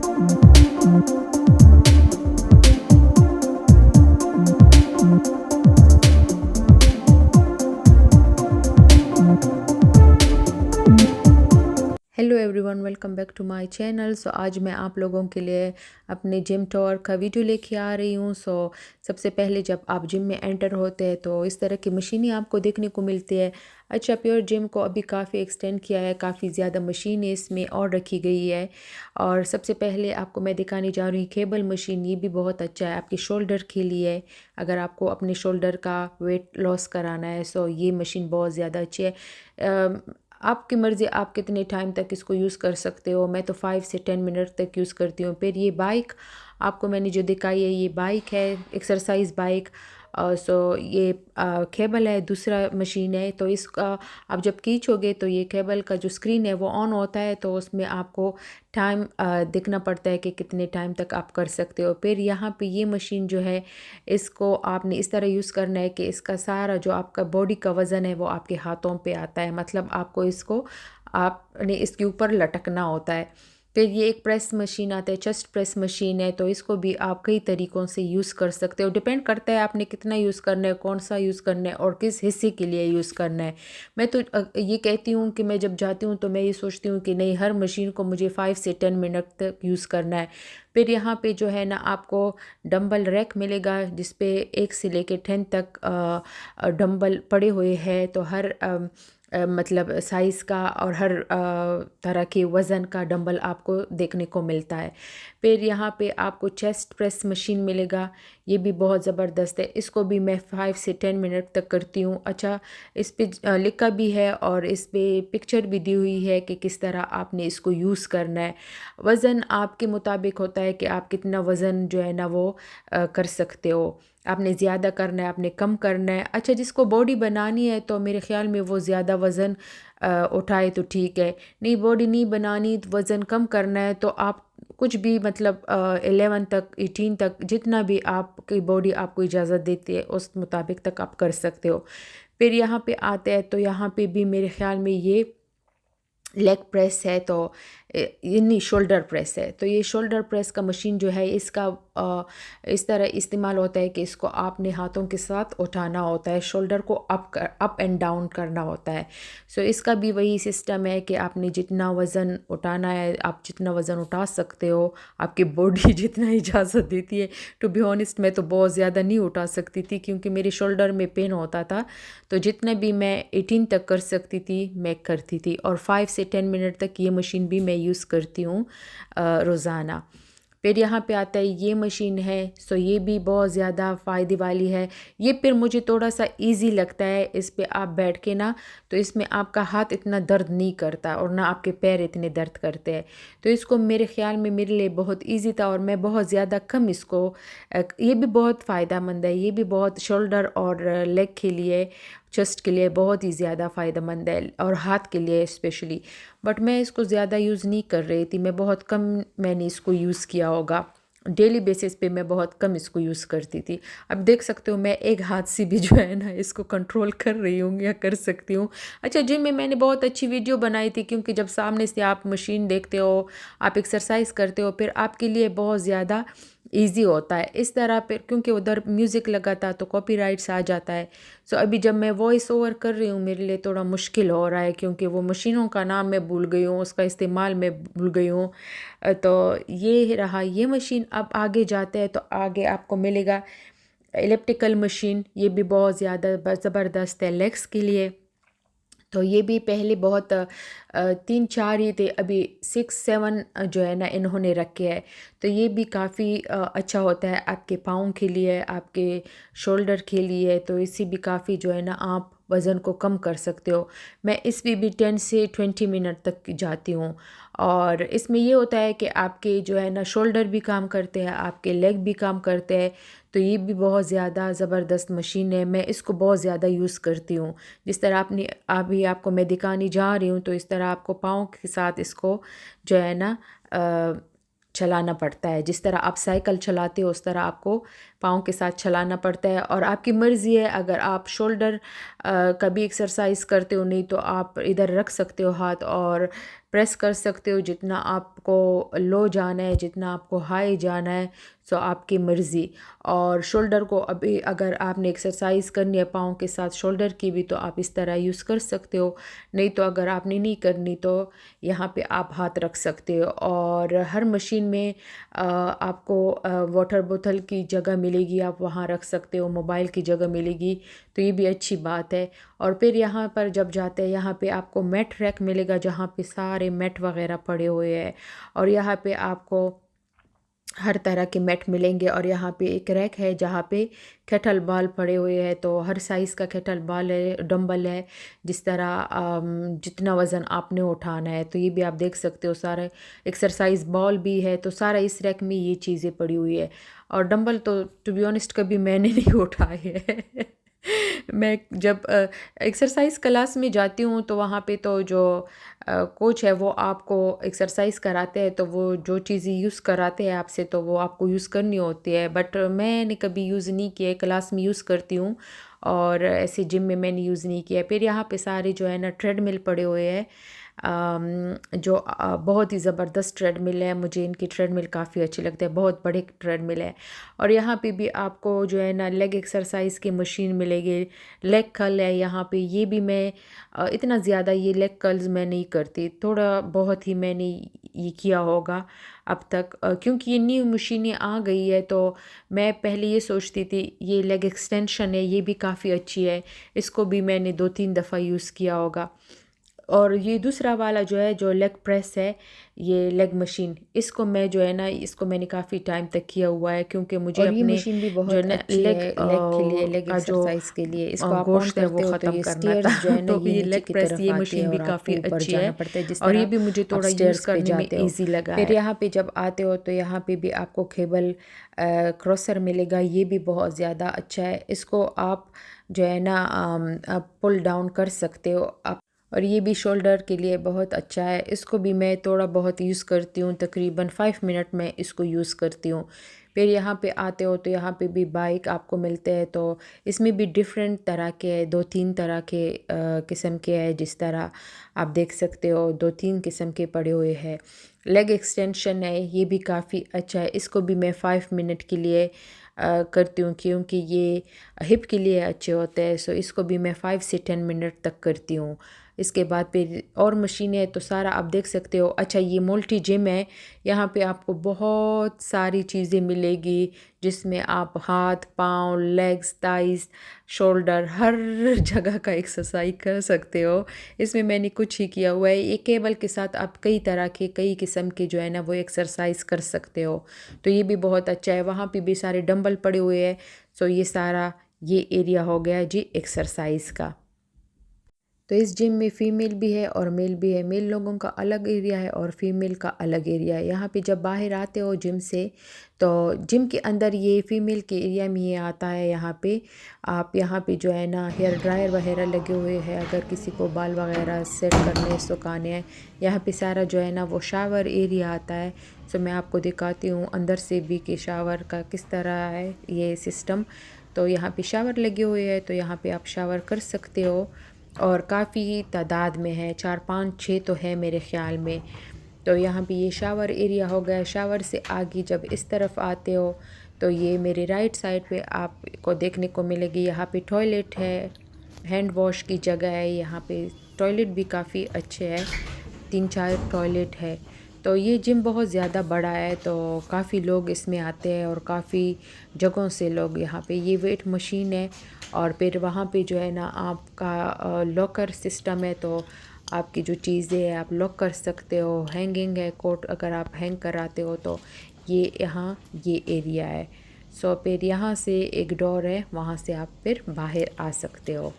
Hello everyone, welcome back to my channel. आज मैं आप लोगों के लिए अपने जिम टूर का वीडियो लेके आ रही हूँ। सबसे पहले जब आप जिम में एंटर होते हैं तो इस तरह की मशीनें आपको देखने को मिलती है। अच्छा, प्योर जिम को अभी काफ़ी एक्सटेंड किया है, काफ़ी ज़्यादा मशीनें इसमें और रखी गई है। और सबसे पहले आपको मैं दिखाने जा रही हूँ केबल मशीन। ये भी बहुत अच्छा है आपके शोल्डर के लिए। अगर आपको अपने शोल्डर का वेट लॉस कराना है ये मशीन बहुत ज़्यादा अच्छी है। आपकी मर्ज़ी, आप कितने टाइम तक इसको यूज़ कर सकते हो। मैं तो 5 से 10 मिनट तक यूज़ करती हूँ। फिर ये बाइक आपको मैंने जो दिखाई है, ये बाइक है, एक्सरसाइज बाइक। ये केबल है, दूसरा मशीन है। तो इसका आप जब खींचोगे तो ये केबल का जो स्क्रीन है वो ऑन होता है, तो उसमें आपको टाइम देखना पड़ता है कि कितने टाइम तक आप कर सकते हो। फिर यहाँ पे ये मशीन जो है, इसको आपने इस तरह यूज़ करना है कि इसका सारा जो आपका बॉडी का वज़न है वो आपके हाथों पे आता है। मतलब आपको इसको आपने इसके ऊपर लटकना होता है। फिर ये एक प्रेस मशीन आता है, चेस्ट प्रेस मशीन है। तो इसको भी आप कई तरीक़ों से यूज़ कर सकते हो। डिपेंड करता है आपने कितना यूज़ करना है, कौन सा यूज़ करना है और किस हिस्से के लिए यूज़ करना है। मैं तो ये कहती हूँ कि मैं जब जाती हूँ तो मैं ये सोचती हूँ कि नहीं, हर मशीन को मुझे 5 से 10 मिनट तक यूज़ करना है। फिर यहाँ पे जो है ना, आपको डंबल रैक मिलेगा जिस पे 1 से लेके 10 तक डंबल पड़े हुए हैं। तो हर मतलब साइज़ का और हर तरह के वज़न का डंबल आपको देखने को मिलता है। फिर यहाँ पे आपको चेस्ट प्रेस मशीन मिलेगा। ये भी बहुत ज़बरदस्त है। इसको भी मैं 5 से 10 मिनट तक करती हूँ। अच्छा, इस पे लिखा भी है और इस पे पिक्चर भी दी हुई है कि किस तरह आपने इसको यूज़ करना है। वज़न आपके मुताबिक होता है कि आप कितना वज़न जो है ना वो कर सकते हो। आपने ज़्यादा करना है, आपने कम करना है। अच्छा, जिसको बॉडी बनानी है तो मेरे ख़्याल में वो ज़्यादा वज़न उठाए तो ठीक है। नहीं, बॉडी नहीं बनानी, तो वज़न कम करना है, तो आप कुछ भी मतलब 11 तक, 18 तक, जितना भी आपकी बॉडी आपको इजाज़त देती है उस मुताबिक तक आप कर सकते हो। फिर यहाँ पे आते हैं तो यहाँ पे भी मेरे ख़्याल में ये लेग प्रेस है, तो ये नहीं, शोल्डर प्रेस है। तो ये शोल्डर प्रेस का मशीन जो है, इसका इस तरह इस्तेमाल होता है कि इसको आपने हाथों के साथ उठाना होता है, शोल्डर को अप एंड डाउन करना होता है। इसका भी वही सिस्टम है कि आपने जितना वज़न उठाना है, आप जितना वज़न उठा सकते हो, आपकी बॉडी जितना इजाज़त देती है। टू बी ऑनेस्ट, मैं तो बहुत ज़्यादा नहीं उठा सकती थी क्योंकि मेरे शोल्डर में पेन होता था। तो जितना भी मैं 18 तक कर सकती थी मैं करती थी। और 5 से 10 मिनट तक ये मशीन भी मैं यूज़ करती हूँ रोज़ाना। फिर यहाँ पे आता है ये मशीन है। ये भी बहुत ज़्यादा फ़ायदे वाली है। ये फिर मुझे थोड़ा सा इजी लगता है। इस पे आप बैठ के ना, तो इसमें आपका हाथ इतना दर्द नहीं करता और ना आपके पैर इतने दर्द करते हैं। तो इसको मेरे ख़्याल में मेरे लिए बहुत इजी था और मैं बहुत ज़्यादा कम इसको ये भी बहुत फ़ायदेमंद है। ये भी बहुत शोल्डर और लेग के लिए, चेस्ट के लिए बहुत ही ज़्यादा फ़ायदेमंद है और हाथ के लिए स्पेशली। बट मैं इसको ज़्यादा यूज़ नहीं कर रही थी, मैं बहुत कम मैंने इसको यूज़ किया होगा। डेली बेसिस पे मैं बहुत कम इसको यूज़ करती थी। अब देख सकते हो मैं एक हाथ से भी जो है ना इसको कंट्रोल कर रही हूँ या कर सकती हूँ। अच्छा, जिम में मैंने बहुत अच्छी वीडियो बनाई थी क्योंकि जब सामने से आप मशीन देखते हो, आप एक्सरसाइज करते हो, फिर आपके लिए बहुत ज़्यादा ईज़ी होता है। इस तरह पे क्योंकि उधर म्यूज़िक लगा था तो कॉपीराइट्स आ जाता है। अभी जब मैं वॉइस ओवर कर रही हूँ मेरे लिए थोड़ा मुश्किल हो रहा है क्योंकि वो मशीनों का नाम मैं भूल गई हूँ, उसका इस्तेमाल मैं भूल गई हूँ। तो ये रहा ये मशीन। अब आगे जाते हैं तो आगे आपको मिलेगा इलेप्टिकल मशीन। ये भी बहुत ज़्यादा ज़बरदस्त है लेग्स के लिए। तो ये भी पहले बहुत 3-4 ही थे, अभी 6-7 जो है ना इन्होंने रखे हैं। तो ये भी काफ़ी अच्छा होता है आपके पाँव के लिए, आपके शोल्डर के लिए। तो इससे भी काफ़ी जो है ना आप वज़न को कम कर सकते हो। मैं इस पे भी 10 से 20 मिनट तक जाती हूँ। और इसमें ये होता है कि आपके जो है ना शोल्डर भी काम करते हैं, आपके लेग भी काम करते हैं। तो ये भी बहुत ज़्यादा ज़बरदस्त मशीन है, मैं इसको बहुत ज़्यादा यूज़ करती हूँ। जिस तरह आपने अभी आपको मैं दिखाने जा रही हूँ, तो इस तरह आपको पाँव के साथ इसको जो है ना चलाना पड़ता है। जिस तरह आप साइकिल चलाते हो उस तरह आपको पाँव के साथ चलाना पड़ता है। और आपकी मर्ज़ी है, अगर आप शोल्डर का भी एक्सरसाइज करते हो, नहीं तो आप इधर रख सकते हो हाथ और प्रेस कर सकते हो, जितना आपको लो जाना है, जितना आपको हाई जाना है, सो आपकी मर्ज़ी। और शोल्डर को अभी अगर आपने एक्सरसाइज करनी है पाँव के साथ शोल्डर की भी, तो आप इस तरह यूज़ कर सकते हो। नहीं तो अगर आपने नहीं करनी तो यहाँ पे आप हाथ रख सकते हो। और हर मशीन में आपको वाटर बोतल की जगह मिलेगी, आप वहाँ रख सकते हो, मोबाइल की जगह मिलेगी, तो ये भी अच्छी बात है। और फिर यहाँ पर जब जाते हैं, यहाँ पे आपको मैट रैक मिलेगा जहाँ पे सारे मैट वगैरह पड़े हुए हैं। और यहाँ पे आपको हर तरह के मैट मिलेंगे। और यहाँ पे एक रैक है जहाँ पे केटल बाल पड़े हुए हैं, तो हर साइज़ का केटल बाल है, डंबल है, जिस तरह जितना वज़न आपने उठाना है, तो ये भी आप देख सकते हो। सारा एक्सरसाइज बॉल भी है, तो सारा इस रैक में ये चीज़ें पड़ी हुई है। और डंबल तो टू बी ऑनेस्ट कभी मैंने नहीं उठाए हैं। मैं जब एक्सरसाइज क्लास में जाती हूँ तो वहाँ पे तो जो कोच है वो आपको एक्सरसाइज कराते हैं, तो वो जो चीज़ें यूज़ कराते हैं आपसे तो वो आपको यूज़ करनी होती है। बट मैंने कभी यूज़ नहीं किया, क्लास में यूज़ करती हूँ और ऐसे जिम में मैंने यूज़ नहीं किया। फिर यहाँ पे सारे जो है ना ट्रेडमिल पड़े हुए हैं, जो बहुत ही ज़बरदस्त ट्रेडमिल है। मुझे इनकी ट्रेडमिल काफ़ी अच्छी लगती है, बहुत बड़े ट्रेडमिल है। और यहाँ पे भी आपको जो है ना लेग एक्सरसाइज की मशीन मिलेगी, लेग कर्ल है यहाँ पे। ये भी मैं इतना ज़्यादा ये लेग कर्ल्स मैं नहीं करती, थोड़ा बहुत ही मैंने ये किया होगा अब तक, क्योंकि ये न्यू मशीनें आ गई है। तो मैं पहले ये सोचती थी ये लेग एक्सटेंशन है, ये भी काफ़ी अच्छी है, इसको भी मैंने 2-3 दफ़ा यूज़ किया होगा। और ये दूसरा वाला जो है, जो लेग प्रेस है, ये लेग मशीन, इसको मैं जो है ना, इसको मैंने काफ़ी टाइम तक किया हुआ है, क्योंकि मुझे और ये अपने मशीन भी जो है बहुत ना अच्छी है लेग के लिए, लेग का जो एक्सरसाइज के लिए। इसको आप ऑन गोश्त है वो करते हो तो ख़त्म ये करना था। स्टेयर्स जो है ना तो ये ये नीचे लेग की प्रेस तरफ ये आती है मशीन भी और आपको काफ़ी ऊपर अच्छी जाना है, पड़ता है, जिस और ये तरह भी मुझे आप थोड़ा यूज़ स्टेयर्स पे करने में जाते हो। ईजी लगा फिर है। यहाँ पे जब आते हो तो यहाँ पे भी आपको केबल क्रॉसर मिलेगा, ये भी बहुत ज़्यादा अच्छा है। इसको आप जो है ना पुल डाउन कर सकते हो आप। और ये भी शोल्डर के लिए बहुत अच्छा है, इसको भी मैं थोड़ा बहुत यूज़ करती हूँ, तकरीबन 5 मिनट में इसको यूज़ करती हूँ। फिर यहाँ पे आते हो तो यहाँ पे भी बाइक आपको मिलते हैं, तो इसमें भी डिफरेंट तरह के 2-3 तरह के किस्म के हैं, जिस तरह आप देख सकते हो 2-3 किस्म के पड़े हुए हैं। लेग एक्सटेंशन है, ये भी काफ़ी अच्छा है, इसको भी मैं 5 मिनट के लिए करती हूँ, क्योंकि ये हिप के लिए अच्छे होते हैं। सो इसको भी मैं 5 से 10 मिनट तक करती हूँ। इसके बाद फिर और मशीनें तो सारा आप देख सकते हो। अच्छा, ये मल्टी जिम है, यहाँ पे आपको बहुत सारी चीज़ें मिलेगी, जिसमें आप हाथ, पाँव, लेग्स, थाइस, शोल्डर, हर जगह का एक्सरसाइज कर सकते हो। इसमें मैंने कुछ ही किया हुआ है, ये केबल के साथ आप कई तरह के, कई किस्म के जो है ना वो एक्सरसाइज कर सकते हो, तो ये भी बहुत अच्छा है। वहाँ पे भी सारे डंबल पड़े हुए हैं। सो ये सारा ये एरिया हो गया जी एक्सरसाइज का। तो इस जिम में फ़ीमेल भी है और मेल भी है। मेल लोगों का अलग एरिया है और फीमेल का अलग एरिया है। यहाँ पे जब बाहर आते हो जिम से, तो जिम के अंदर ये फ़ीमेल के एरिया में ये आता है। यहाँ पे आप यहाँ पे जो है ना हेयर ड्रायर वगैरह लगे हुए हैं, अगर किसी को बाल वगैरह सेट करने सुखाने हैं। यहाँ पे सारा जो है ना वो शावर एरिया आता है। सो मैं आपको दिखाती हूँ अंदर से भी कि शावर का किस तरह है ये सिस्टम। तो यहाँ पे शावर लगे हुए हैं, तो यहाँ पे आप शावर कर सकते हो, और काफ़ी तादाद में है, 4-5-6 तो है मेरे ख़्याल में। तो यहाँ पे ये शावर एरिया हो गया। शावर से आगे जब इस तरफ आते हो तो ये मेरे राइट साइड पे आपको देखने को मिलेगी, यहाँ पे टॉयलेट है, हैंड वॉश की जगह है। यहाँ पे टॉयलेट भी काफ़ी अच्छे है, 3-4 टॉयलेट है। तो ये जिम बहुत ज़्यादा बड़ा है, तो काफ़ी लोग इसमें आते हैं और काफ़ी जगहों से लोग यहाँ पे। ये वेट मशीन है, और फिर वहाँ पे जो है ना आपका लॉकर सिस्टम है, तो आपकी जो चीज़ें हैं आप लॉक कर सकते हो। हैंगिंग है, कोट अगर आप हैंग कराते हो तो ये यहाँ ये एरिया है। सो फिर यहाँ से एक डोर है, वहाँ से आप फिर बाहर आ सकते हो।